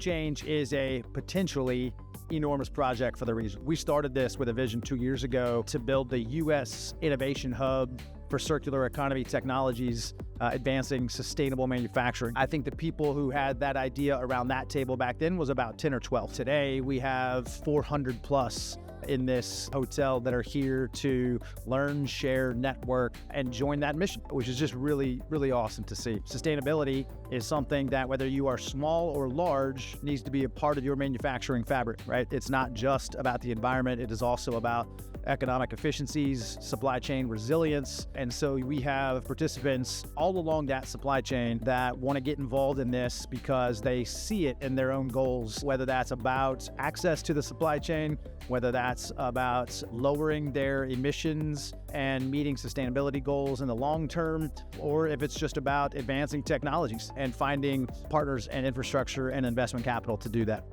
change is a potentially enormous project for the region. We started this with a vision 2 years ago to build the U.S. innovation hub for circular economy technologies, advancing sustainable manufacturing. I think the people who had that idea around that table back then was about 10 or 12. Today, we have 400 plus in this hotel that are here to learn, share, network, and join that mission, which is just really, really awesome to see. Sustainability is something that, whether you are small or large, needs to be a part of your manufacturing fabric, right? It's not just about the environment, it is also about economic efficiencies, supply chain resilience. And so we have participants all along that supply chain that want to get involved in this because they see it in their own goals, whether that's about access to the supply chain, whether that's about lowering their emissions and meeting sustainability goals in the long term, or if it's just about advancing technologies and finding partners and infrastructure and investment capital to do that.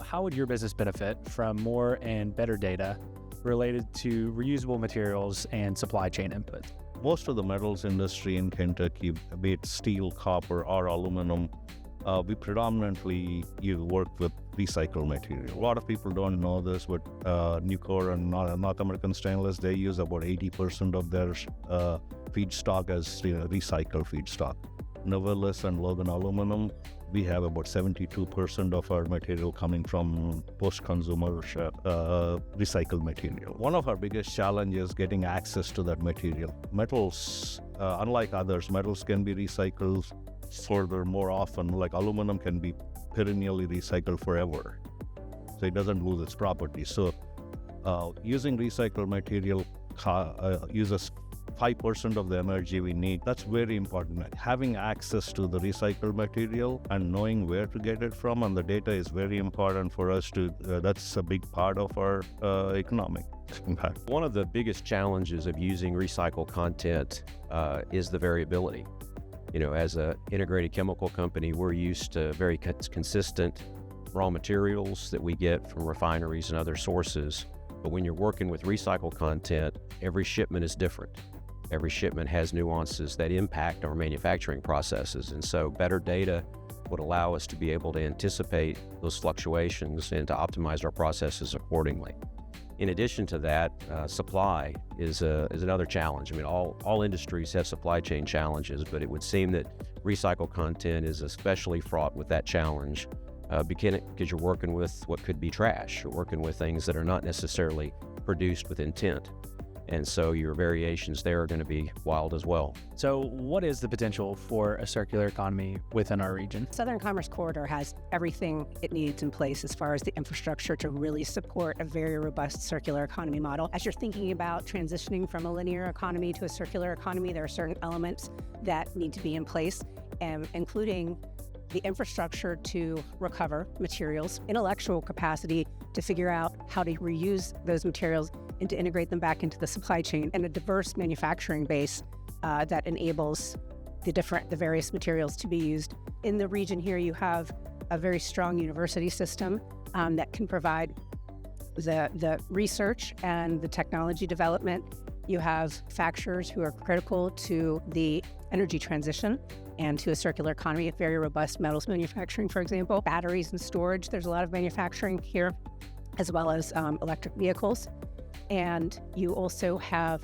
How would your business benefit from more and better data related to reusable materials and supply chain input? Most of the metals industry in Kentucky, be it steel, copper, or aluminum, we predominantly work with recycled material. A lot of people don't know this, but Nucor and North American Stainless, they use about 80% of their feedstock as recycled feedstock. Novelis and Logan Aluminum, we have about 72% of our material coming from post-consumer recycled material. One of our biggest challenges is getting access to that material. Metals, unlike others, metals can be recycled further more often. Like aluminum can be perennially recycled forever, so it doesn't lose its properties. So using recycled material uses 5% of the energy we need. That's very important. Having access to the recycled material and knowing where to get it from and the data is very important for us to, that's a big part of our economic impact. One of the biggest challenges of using recycled content is the variability. You know, as an integrated chemical company, we're used to very consistent raw materials that we get from refineries and other sources. But when you're working with recycled content, every shipment is different. Every shipment has nuances that impact our manufacturing processes. And so better data would allow us to be able to anticipate those fluctuations and to optimize our processes accordingly. In addition to that, supply is another challenge. I mean, all industries have supply chain challenges, but it would seem that recycled content is especially fraught with that challenge because you're working with what could be trash. You're working with things that are not necessarily produced with intent. And so your variations there are going to be wild as well. So what is the potential for a circular economy within our region? Southern Commerce Corridor has everything it needs in place as far as the infrastructure to really support a very robust circular economy model. As you're thinking about transitioning from a linear economy to a circular economy, there are certain elements that need to be in place, including the infrastructure to recover materials, intellectual capacity to figure out how to reuse those materials and to integrate them back into the supply chain, and a diverse manufacturing base that enables the various materials to be used. In the region here, you have a very strong university system that can provide the research and the technology development. You have manufacturers who are critical to the energy transition and to a circular economy, a very robust metals manufacturing, for example, batteries and storage. There's a lot of manufacturing here, as well as electric vehicles. And you also have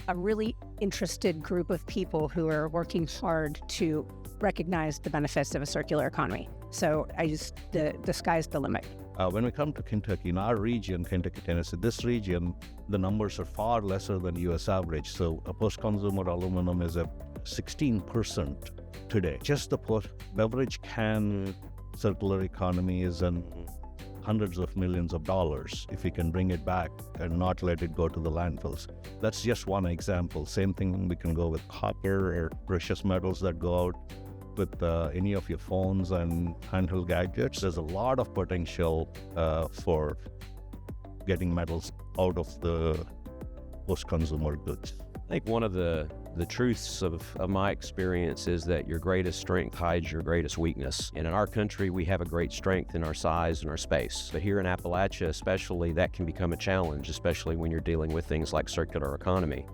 a really interested group of people who are working hard to recognize the benefits of a circular economy. So the sky's the limit. When we come to Kentucky, in our region, Kentucky, Tennessee, this region, the numbers are far lesser than US average. So a post-consumer aluminum is at 16% today. Just the beverage can circular economy is in hundreds of millions of dollars if we can bring it back and not let it go to the landfills. That's just one example. Same thing we can go with copper or precious metals that go out with any of your phones and handheld gadgets. There's a lot of potential for getting metals out of the post-consumer goods. I think one of the truths of my experience is that your greatest strength hides your greatest weakness. And in our country, we have a great strength in our size and our space. But here in Appalachia especially, that can become a challenge, especially when you're dealing with things like circular economy.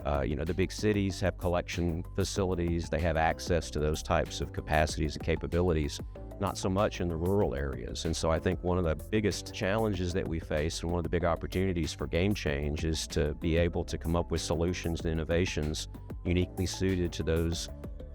The big cities have collection facilities. They have access to those types of capacities and capabilities. not so much in the rural areas. And so I think one of the biggest challenges that we face and one of the big opportunities for Game Change is to be able to come up with solutions and innovations uniquely suited to those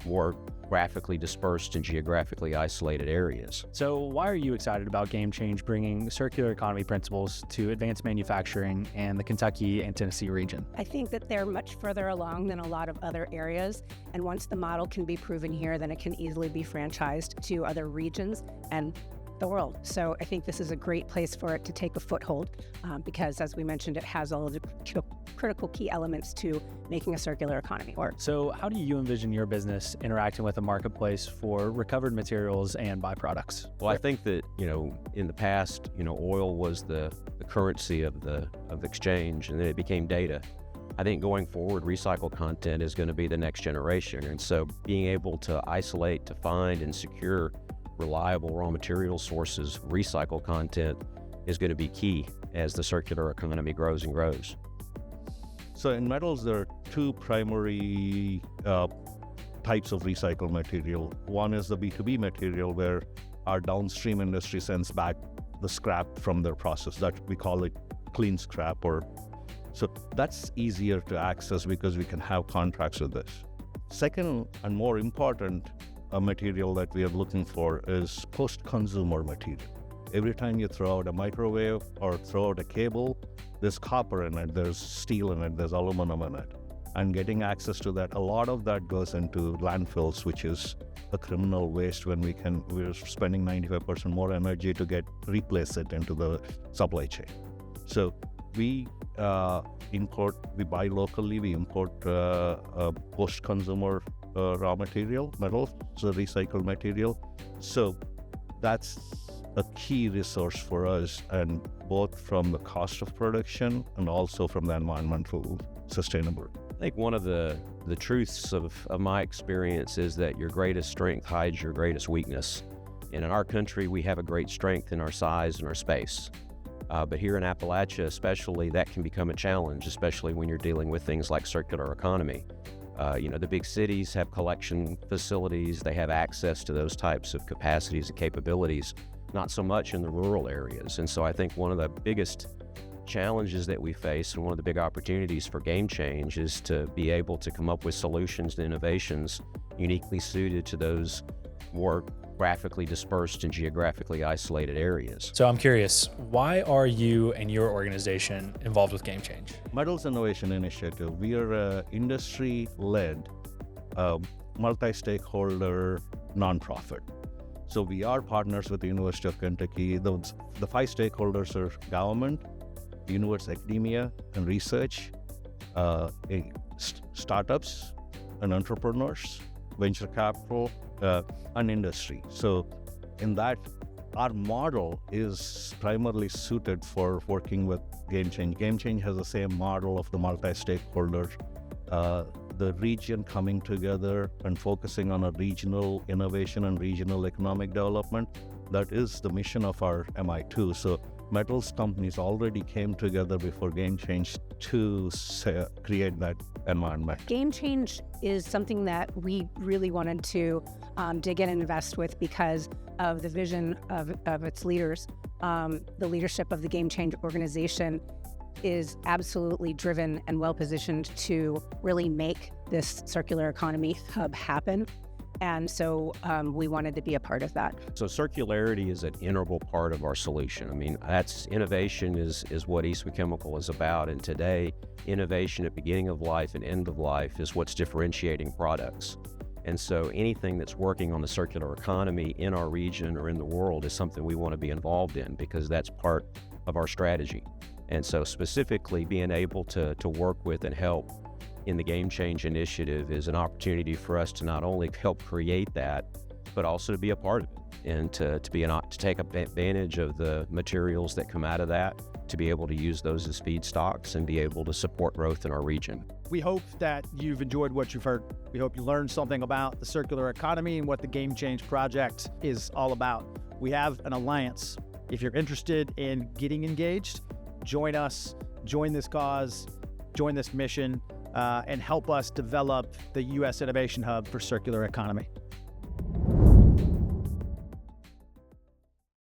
more graphically dispersed and geographically isolated areas. So why are you excited about Game Change bringing circular economy principles to advanced manufacturing and the Kentucky and Tennessee region? I think that they're much further along than a lot of other areas. And once the model can be proven here, then it can easily be franchised to other regions and the world. So I think this is a great place for it to take a foothold because, as we mentioned, it has all of the critical key elements to making a circular economy work. So how do you envision your business interacting with a marketplace for recovered materials and byproducts? Well, I think that, in the past, oil was the currency of the exchange, and then it became data. I think going forward, recycled content is going to be the next generation. And so being able to isolate, to find and secure reliable raw material sources, recycled content, is going to be key as the circular economy grows and grows. So in metals, there are two primary types of recycled material. One is the B2B material, where our downstream industry sends back the scrap from their process. That we call it clean scrap. So that's easier to access because we can have contracts with this. Second, and more important, material that we are looking for is post-consumer material. Every time you throw out a microwave or throw out a cable, there's copper in it, there's steel in it, there's aluminum in it. And getting access to that, a lot of that goes into landfills, which is a criminal waste when we're spending 95% more energy to replace it into the supply chain. So we buy locally, we import post-consumer raw material, metals, so recycled material. So that's a key resource for us, and both from the cost of production and also from the environmental sustainability. I think one of the truths of my experience is that your greatest strength hides your greatest weakness. And in our country, we have a great strength in our size and our space. But here in Appalachia especially, that can become a challenge, especially when you're dealing with things like circular economy. The big cities have collection facilities, they have access to those types of capacities and capabilities, not so much in the rural areas. And so I think one of the biggest challenges that we face and one of the big opportunities for Game Change is to be able to come up with solutions and innovations uniquely suited to those more graphically dispersed and geographically isolated areas. So I'm curious, why are you and your organization involved with Game Change? Metals Innovation Initiative, we are an industry-led, multi-stakeholder nonprofit. So we are partners with the University of Kentucky. The 5 stakeholders are government, university academia and research, startups and entrepreneurs, venture capital, and industry. So in that, our model is primarily suited for working with Game Change. Game Change has the same model of the multi-stakeholder, the region coming together and focusing on a regional innovation and regional economic development. That is the mission of our MI2. So metals companies already came together before Game Change to create that environment. Game Change is something that we really wanted to dig in and invest with because of the vision of its leaders. The leadership of the Game Change organization is absolutely driven and well-positioned to really make this circular economy hub happen. And so we wanted to be a part of that. So circularity is an integral part of our solution. I mean, that's innovation is what Eastman Chemical is about. And today, innovation at beginning of life and end of life is what's differentiating products. And so anything that's working on the circular economy in our region or in the world is something we want to be involved in because that's part of our strategy. And so specifically being able to work with and help in the Game Change initiative is an opportunity for us to not only help create that, but also to be a part of it and to take advantage of the materials that come out of that, to be able to use those as feedstocks and be able to support growth in our region. We hope that you've enjoyed what you've heard. We hope you learned something about the circular economy and what the Game Change project is all about. We have an alliance. If you're interested in getting engaged, join us, join this cause, join this mission, and help us develop the U.S. Innovation Hub for Circular Economy.